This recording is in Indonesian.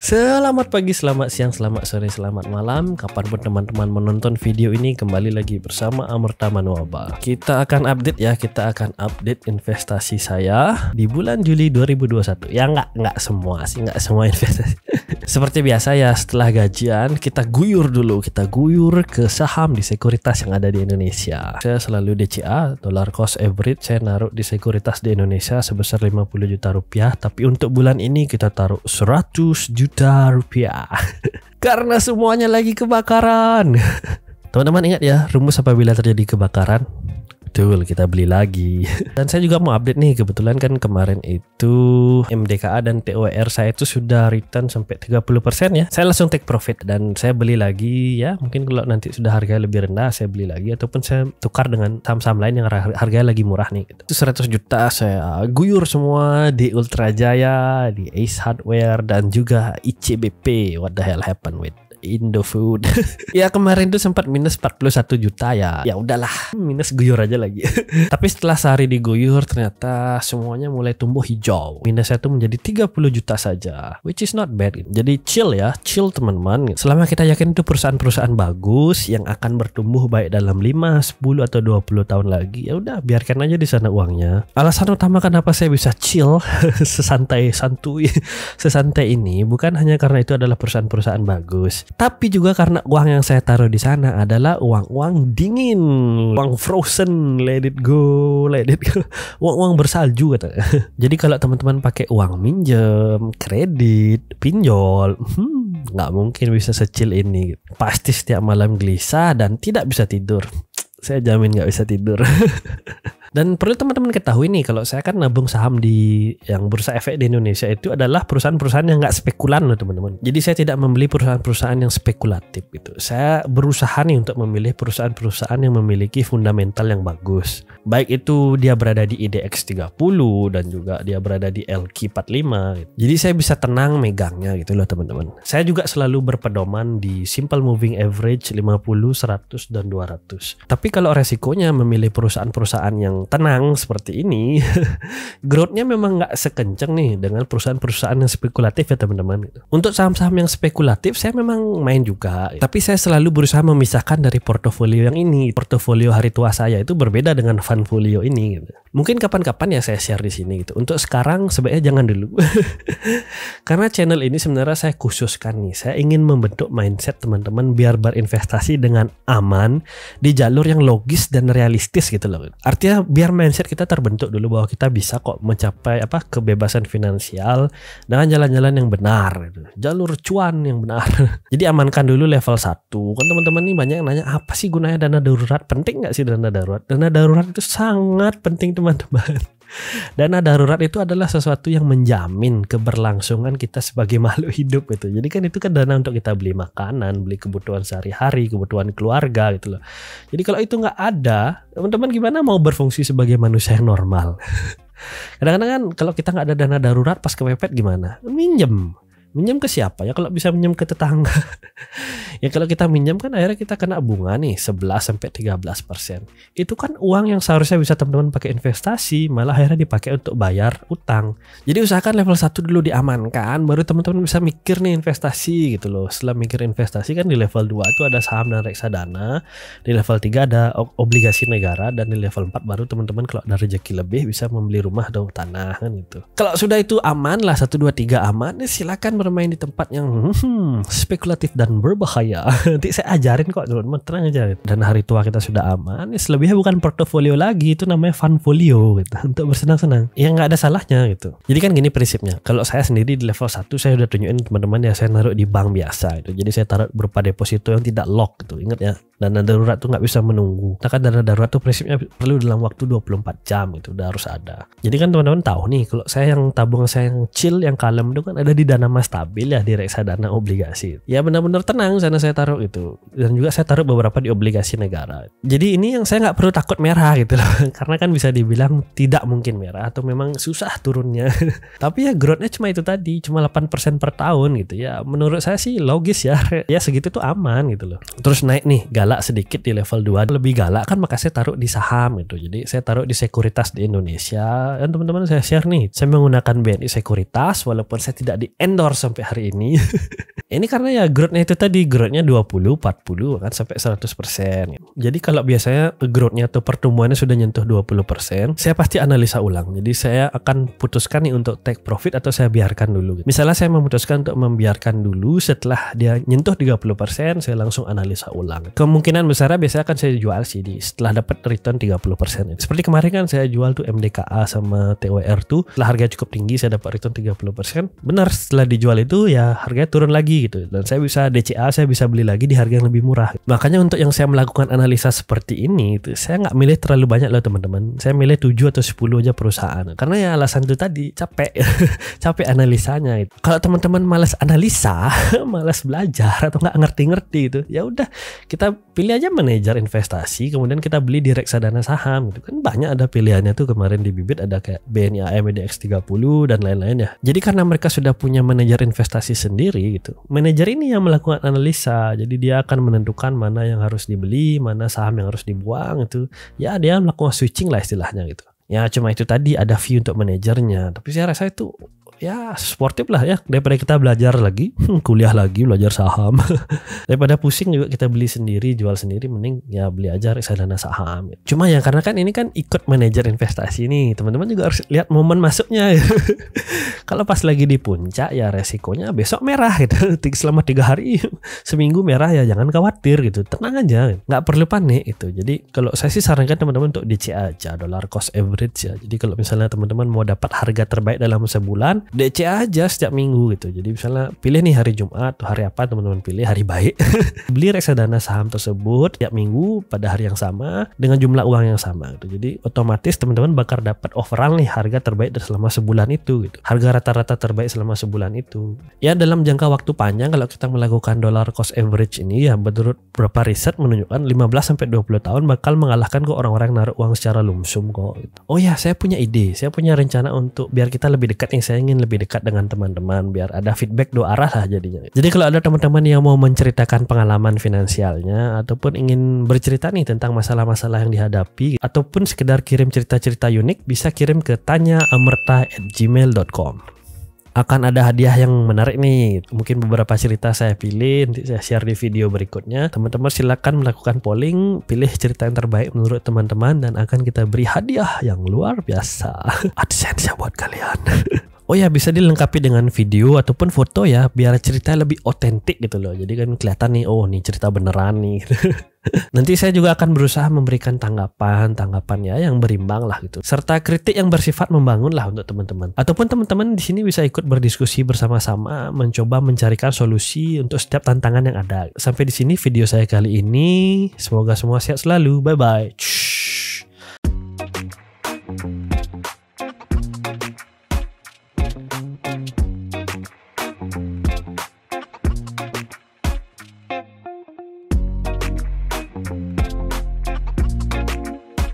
Selamat pagi, selamat siang, selamat sore, selamat malam. Kapanpun teman-teman menonton video ini, kembali lagi bersama Amerta Manuaba. Kita akan update ya, kita akan update investasi saya di bulan Juli 2021. Ya nggak semua sih, nggak semua investasi. Seperti biasa ya, setelah gajian kita guyur dulu, kita guyur ke saham di sekuritas yang ada di Indonesia. Saya selalu DCA, dollar cost average, saya naruh di sekuritas di Indonesia sebesar 50 juta rupiah. Tapi untuk bulan ini kita taruh 100 juta rupiah. Karena semuanya lagi kebakaran. Teman-teman ingat ya, rumus apabila terjadi kebakaran, betul, kita beli lagi. Dan saya juga mau update nih, kebetulan kan kemarin itu MDKA dan TOR saya itu sudah return sampai 30% ya. Saya langsung take profit dan saya beli lagi ya. Mungkin kalau nanti sudah harganya lebih rendah saya beli lagi, ataupun saya tukar dengan saham-saham lain yang harganya lagi murah nih gitu. Itu 100 juta saya guyur semua di Ultra Jaya, di Ace Hardware, dan juga ICBP. What the hell happened with Indofood? Ya kemarin tuh sempat minus 41 juta ya. Ya udahlah, minus guyur aja lagi. Tapi setelah sehari diguyur ternyata semuanya mulai tumbuh hijau. Minusnya tuh menjadi 30 juta saja, which is not bad. Jadi chill ya, chill teman-teman. Selama kita yakin itu perusahaan-perusahaan bagus yang akan bertumbuh baik dalam 5, 10 atau 20 tahun lagi, ya udah biarkan aja di sana uangnya. Alasan utama kenapa saya bisa chill sesantai ini bukan hanya karena itu adalah perusahaan-perusahaan bagus, tapi juga karena uang yang saya taruh di sana adalah uang-uang dingin, uang frozen, let it go, uang-uang bersalju kata. Jadi kalau teman-teman pakai uang minjem, kredit, pinjol, nggak mungkin bisa secil ini. Pasti setiap malam gelisah dan tidak bisa tidur. Saya jamin nggak bisa tidur. Dan perlu teman-teman ketahui nih, kalau saya kan nabung saham di yang bursa efek di Indonesia itu adalah perusahaan-perusahaan yang nggak spekulan loh teman-teman. Jadi saya tidak membeli perusahaan-perusahaan yang spekulatif gitu. Saya berusaha nih untuk memilih perusahaan-perusahaan yang memiliki fundamental yang bagus. Baik itu dia berada di IDX 30 dan juga dia berada di LQ45 gitu. Jadi saya bisa tenang megangnya gitu loh teman-teman. Saya juga selalu berpedoman di simple moving average 50, 100, dan 200. Tapi kalau resikonya memilih perusahaan-perusahaan yang tenang seperti ini, growth-nya memang nggak sekencang nih dengan perusahaan-perusahaan yang spekulatif ya teman-teman. Untuk saham-saham yang spekulatif saya memang main juga, tapi saya selalu berusaha memisahkan dari portofolio yang ini. Portofolio hari tua saya itu berbeda dengan funfolio ini gitu. Mungkin kapan-kapan ya saya share di sini gitu. Untuk sekarang sebaiknya jangan dulu. Karena channel ini sebenarnya saya khususkan nih, saya ingin membentuk mindset teman-teman biar berinvestasi dengan aman di jalur yang logis dan realistis gitu loh. Artinya biar mindset kita terbentuk dulu bahwa kita bisa kok mencapai kebebasan finansial dengan jalan-jalan yang benar gitu. Jalur cuan yang benar. Jadi amankan dulu level 1. Kan teman-teman nih banyak yang nanya, apa sih gunanya dana darurat? Penting nggak sih dana darurat? Dana darurat itu sangat penting teman-teman. Dana darurat itu adalah sesuatu yang menjamin keberlangsungan kita sebagai makhluk hidup gitu. Jadi kan itu kan dana untuk kita beli makanan, beli kebutuhan sehari-hari, kebutuhan keluarga gitu loh. Jadi kalau itu nggak ada, teman-teman gimana mau berfungsi sebagai manusia yang normal? Kadang-kadang kan kalau kita nggak ada dana darurat pas kepepet gimana? Minjem ke siapa ya? Kalau bisa minjem ke tetangga. Ya kalau kita minjem kan akhirnya kita kena bunga nih 11-13%. Itu kan uang yang seharusnya bisa teman-teman pakai investasi, malah akhirnya dipakai untuk bayar utang. Jadi usahakan level 1 dulu diamankan, baru teman-teman bisa mikir nih investasi gitu loh. Setelah mikir investasi kan di level 2 itu ada saham dan reksadana, di level 3 ada obligasi negara, dan di level 4 baru teman-teman kalau ada rezeki lebih bisa membeli rumah atau tanah kan gitu. Kalau sudah itu aman lah, 1, 2, 3 aman, silakan bermain di tempat yang spekulatif dan berbahaya. Nanti saya ajarin kok teman-teman, tenang aja. Dan hari tua kita sudah aman, selebihnya bukan portofolio lagi, itu namanya funfolio gitu, untuk bersenang-senang. Ya nggak ada salahnya gitu. Jadi kan gini prinsipnya, kalau saya sendiri di level 1 saya udah tunjukin teman-teman ya, saya naruh di bank biasa gitu. Jadi saya taruh berupa deposito yang tidak lock gitu. Ingat ya, dana darurat tuh nggak bisa menunggu. Nah kan dana darurat tuh prinsipnya perlu dalam waktu 24 jam gitu, udah harus ada. Jadi kan teman-teman tahu nih, kalau saya yang tabung saya yang chill, yang kalem itu kan ada di dana mas stabil ya, di reksadana obligasi. Ya benar-benar tenang sana saya taruh itu. Dan juga saya taruh beberapa di obligasi negara. Jadi ini yang saya nggak perlu takut merah gitu loh. Karena kan bisa dibilang tidak mungkin merah atau memang susah turunnya. Tapi ya growth-nya cuma itu tadi, cuma 8% per tahun gitu ya. Menurut saya sih logis ya. Ya segitu tuh aman gitu loh. Terus naik nih, galak sedikit di level 2. Lebih galak kan maka saya taruh di saham gitu. Jadi saya taruh di sekuritas di Indonesia. Dan teman-teman saya share nih, saya menggunakan BNI Sekuritas walaupun saya tidak di endorse sampai hari ini. Ini karena ya growth-nya itu tadi, growth-nya 20, 40 kan sampai 100%. Jadi kalau biasanya growth-nya atau pertumbuhannya sudah nyentuh 20%, saya pasti analisa ulang. Jadi saya akan putuskan nih untuk take profit atau saya biarkan dulu. Misalnya saya memutuskan untuk membiarkan dulu, setelah dia nyentuh 30%, saya langsung analisa ulang. Kemungkinan besarnya biasanya akan saya jual sih setelah dapat return 30%. Seperti kemarin kan saya jual tuh MDKA sama TWR tuh, setelah harga cukup tinggi saya dapat return 30%. Benar, setelah dijual itu ya harganya turun lagi gitu, dan saya bisa DCA, saya bisa beli lagi di harga yang lebih murah. Makanya untuk yang saya melakukan analisa seperti ini itu saya nggak milih terlalu banyak loh teman-teman. Saya milih 7 atau 10 aja perusahaan, karena ya alasan itu tadi, capek capek analisanya itu. Kalau teman-teman malas analisa malas belajar atau nggak ngerti-ngerti itu, ya udah kita pilih aja manajer investasi, kemudian kita beli di reksadana saham gitu kan. Banyak ada pilihannya tuh, kemarin di Bibit ada kayak BNI AM IDX30 dan lain-lain ya. Jadi karena mereka sudah punya manajer investasi sendiri gitu, manajer ini yang melakukan analisa, jadi dia akan menentukan mana yang harus dibeli, mana saham yang harus dibuang itu. Ya dia melakukan switching lah istilahnya gitu. Ya cuma itu tadi, ada fee untuk manajernya, tapi saya rasa itu ya sportif lah ya, daripada kita belajar lagi, kuliah lagi, belajar saham. Daripada pusing juga kita beli sendiri, jual sendiri, mending ya beli aja reksadana saham. Cuma ya karena kan ini kan ikut manajer investasi nih, teman-teman juga harus lihat momen masuknya. Kalau pas lagi di puncak ya resikonya besok merah gitu. Selama 3 hari, seminggu merah ya jangan khawatir gitu, tenang aja, nggak perlu panik itu. Jadi kalau saya sih sarankan teman-teman untuk DCA aja, dollar cost average ya. Jadi kalau misalnya teman-teman mau dapat harga terbaik dalam sebulan, DCA aja setiap minggu gitu. Jadi misalnya pilih nih hari Jumat atau hari apa, teman-teman pilih hari baik. Beli reksadana saham tersebut tiap minggu pada hari yang sama dengan jumlah uang yang sama gitu. Jadi otomatis teman-teman bakal dapat overall nih harga terbaik selama sebulan itu gitu. Harga rata-rata terbaik selama sebulan itu. Ya dalam jangka waktu panjang kalau kita melakukan dollar cost average ini ya, menurut beberapa riset menunjukkan 15 sampai 20 tahun bakal mengalahkan kok orang-orang yang naruh uang secara lump sum kok gitu. Oh ya, saya punya ide, saya punya rencana untuk biar kita lebih dekat nih, saya ingin lebih dekat dengan teman-teman biar ada feedback 2 arah lah jadinya. Jadi kalau ada teman-teman yang mau menceritakan pengalaman finansialnya ataupun ingin bercerita nih tentang masalah-masalah yang dihadapi ataupun sekedar kirim cerita-cerita unik, bisa kirim ke tanyaamerta@gmail.com. Akan ada hadiah yang menarik nih. Mungkin beberapa cerita saya pilih, nanti saya share di video berikutnya. Teman-teman silakan melakukan polling, pilih cerita yang terbaik menurut teman-teman, dan akan kita beri hadiah yang luar biasa. AdSense ya buat kalian. Oh ya, bisa dilengkapi dengan video ataupun foto ya, biar cerita lebih otentik gitu loh. Jadi kan kelihatan nih, oh nih cerita beneran nih. Nanti saya juga akan berusaha memberikan tanggapan ya yang berimbang lah gitu, serta kritik yang bersifat membangun lah untuk teman-teman. Ataupun teman-teman di sini bisa ikut berdiskusi bersama-sama, mencoba mencarikan solusi untuk setiap tantangan yang ada. Sampai di sini video saya kali ini. Semoga semua sehat selalu. Bye bye.